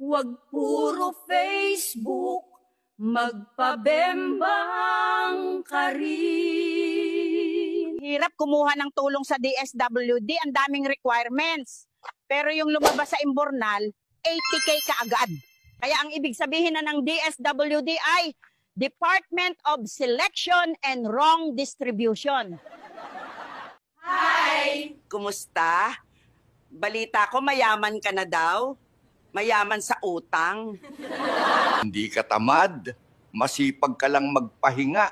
Huwag puro Facebook, magpabembang ka rin. Hirap kumuha ng tulong sa DSWD, ang daming requirements. Pero yung lumabas sa imbornal, 80K kaagad. Kaya ang ibig sabihin na ng DSWD ay Department of Selection and Wrong Distribution. Hi! Kumusta? Balita ko mayaman ka na daw. Mayaman sa utang. Hindi ka tamad. Masipag ka lang magpahinga.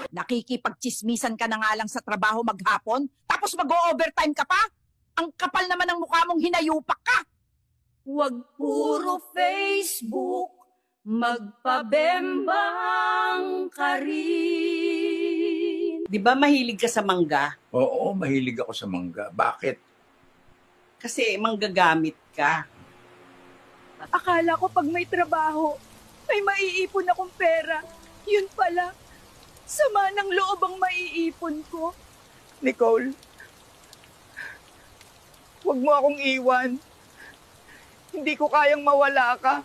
Nakikipagchismisan ka na nga lang sa trabaho maghapon, tapos mag-o-overtime ka pa? Ang kapal naman ng mukha mong hinayupak ka. Huwag puro Facebook, magpabembang ka rin. Di ba mahilig ka sa mangga? Oo, mahilig ako sa mangga. Bakit? Kasi manggagamit ka. Akala ko pag may trabaho, may maiipon akong pera. Yun pala, sama ng loob ang maiipon ko. Nicole, huwag mo akong iwan. Hindi ko kayang mawala ka.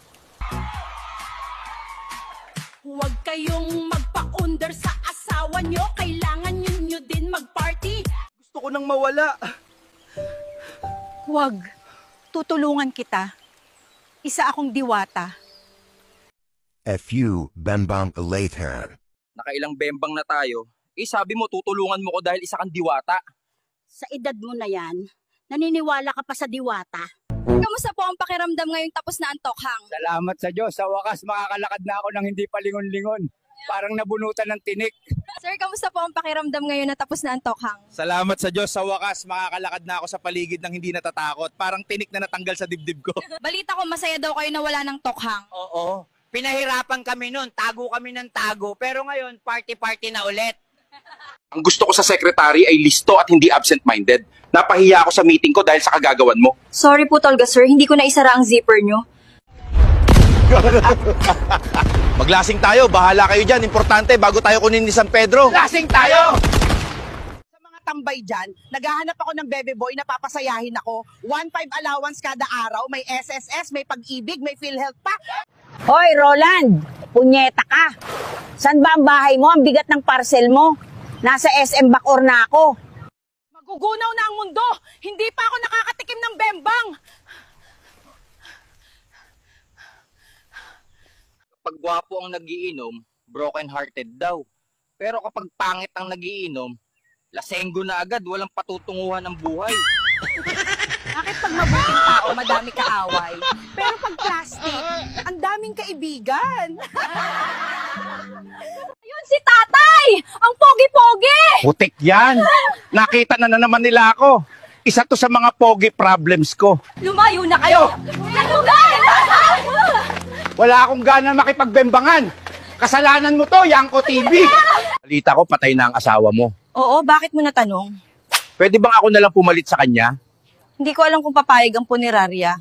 Huwag kayong magpa-under sa asawa nyo. Kailangan nyo din mag-party. Gusto ko nang mawala. Huwag. Tutulungan kita. Isa akong diwata. A few bembang later. Nakailang bembang na tayo. Sabi mo tutulungan mo ko dahil isa kang diwata. Sa edad mo na yan, naniniwala ka pa sa diwata. Kamusta po ang pakiramdam ngayong tapos na ang tokhang? Salamat sa Diyos. Sa wakas, makakalakad na ako ng hindi palingon-lingon. Parang nabunutan ng tinik. Sir, kamusta po ang pakiramdam ngayon na tapos na ang tokhang? Salamat sa Diyos, sa wakas makakalakad na ako sa paligid ng hindi natatakot. Parang tinik na natanggal sa dibdib ko. Balita ko masaya daw kayo na wala ng tokhang. Oo. Pinahirapan kami nun. Tago kami ng tago. Pero ngayon, party-party na ulit. Ang gusto ko sa secretary ay listo at hindi absent-minded. Napahiya ako sa meeting ko dahil sa kagagawan mo. Sorry po Tolga sir, hindi ko na isara ang zipper nyo. Maglasing tayo, bahala kayo dyan. Importante, bago tayo kunin ni San Pedro. Lasing tayo! Sa mga tambay dyan, naghahanap ako ng bebe boy na papasayahin ako. 1.5 allowance kada araw, may SSS, may pag-ibig, may PhilHealth pa. Hoy, Roland! Punyeta ka! San ba ang bahay mo? Ang bigat ng parcel mo. Nasa SM Bacoor na ako. Magugunaw na ang mundo! Hindi pa ako nakakatikim ng bembang! Kapag gwapo ang nagiinom, broken-hearted daw. Pero kapag pangit ang nagiinom, lasenggo na agad, walang patutunguhan ng buhay. Bakit pag mabuting tao, madami kaaway? Pero pag plastic, ang daming kaibigan. Ayun si tatay! Ang pogi-pogi! Putik yan! Nakita na naman nila ako. Isa to sa mga pogi problems ko. Lumayo na kayo! Natugay! Wala akong gana makipagbembangan. Kasalanan mo to, Yanko TV. Balita ko, patay na ang asawa mo. Oo, bakit mo natanong? Pwede bang ako nalang pumalit sa kanya? Hindi ko alam kung papayag ang punerarya.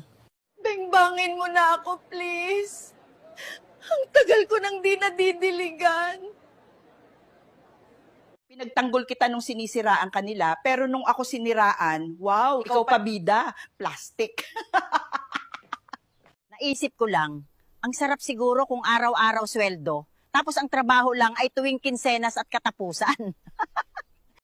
Bengbangin mo na ako, please. Ang tagal ko nang di nadidiligan. Pinagtanggol kita nung sinisiraan kanila, pero nung ako siniraan, wow, ikaw pa bida, plastic. Naisip ko lang, ang sarap siguro kung araw-araw sweldo, tapos ang trabaho lang ay tuwing kinsenas at katapusan.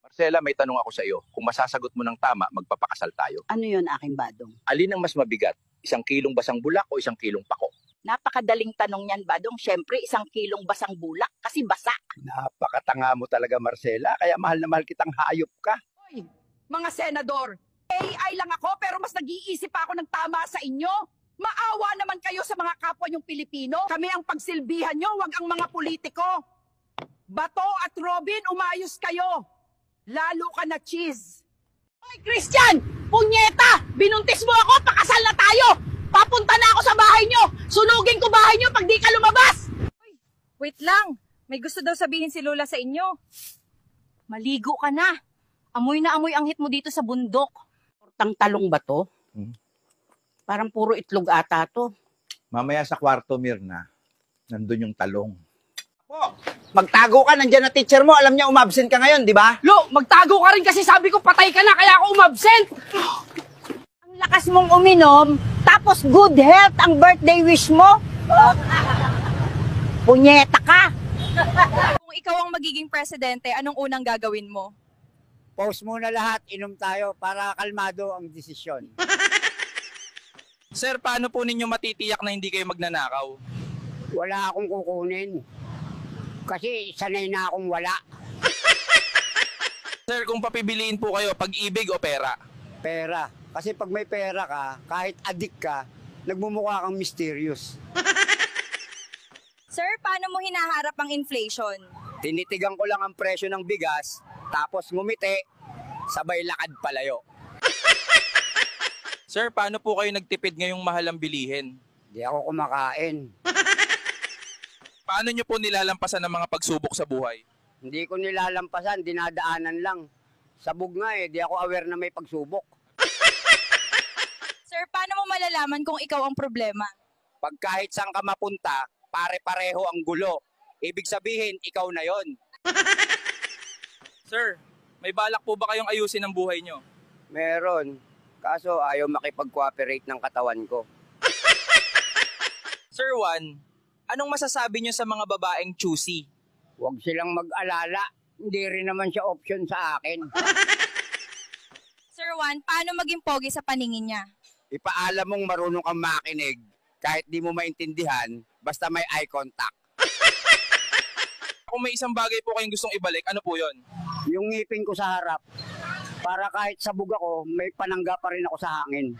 Marcela, may tanong ako sa iyo. Kung masasagot mo ng tama, magpapakasal tayo. Ano yun, aking badong? Alin ang mas mabigat? 1 kilong basang bulak o 1 kilong pako? Napakadaling tanong yan, badong. Siyempre, 1 kilong basang bulak kasi basa. Napakatanga mo talaga, Marcela. Kaya mahal na mahal kitang hayop ka. Hoy, mga senador, AI lang ako pero mas nag-iisip ako ng tama sa inyo. Maawa naman kayo sa mga kapwa nyong Pilipino. Kami ang pagsilbihan nyo, wag ang mga politiko. Bato at Robin, umayos kayo. Lalo ka na cheese. Hoy, Christian! Punyeta! Binuntis mo ako, pakasal na tayo! Papunta na ako sa bahay nyo! Sunugin ko bahay nyo pag di ka lumabas! Wait lang, may gusto daw sabihin si Lola sa inyo. Maligo ka na. Amoy na amoy ang hit mo dito sa bundok. Portang talong ba to? Parang puro itlog ata to. Mamaya sa kwarto, Mirna, nandun yung talong. Po, magtago ka. Nandiyan na teacher mo. Alam niya umabsent ka ngayon, di ba? Lo, magtago ka rin kasi sabi ko patay ka na kaya ako umabsent! Ang Lakas mong uminom, tapos good health ang birthday wish mo? Punyeta ka! Kung ikaw ang magiging presidente, anong unang gagawin mo? Pause muna lahat, inom tayo para kalmado ang desisyon. Sir, paano po ninyo matitiyak na hindi kayo magnanakaw? Wala akong kukunin. Kasi sanay na akong wala. Sir, kung papibiliin po kayo, pag-ibig o pera? Pera. Kasi pag may pera ka, kahit adik ka, nagmumukha kang mysterious. Sir, paano mo hinaharap ang inflation? Tinitigan ko lang ang presyo ng bigas, tapos ngumiti, sabay lakad palayo. Sir, paano po kayo nagtipid ngayong mahal ang bilihin? Di ako kumakain. Paano nyo po nilalampasan ang mga pagsubok sa buhay? Hindi ko nilalampasan, dinadaanan lang. Sabog nga di ako aware na may pagsubok. Sir, paano mo malalaman kung ikaw ang problema? Pag kahit saan ka mapunta, pare-pareho ang gulo. Ibig sabihin, ikaw na yon. Sir, may balak po ba kayong ayusin ang buhay nyo? Meron. Kaso ayaw makipag-cooperate ng katawan ko. Sir Juan, anong masasabi nyo sa mga babaeng choosy? Huwag silang mag-alala. Hindi rin naman siya option sa akin. Sir Juan, paano maging pogi sa paningin niya? Ipaalam mong marunong kang makinig kahit di mo maintindihan, basta may eye contact. Kung may isang bagay po kayong gustong ibalik, ano po yon? Yung ngipin ko sa harap, para kahit sabog ako, may panangga pa rin ako sa hangin.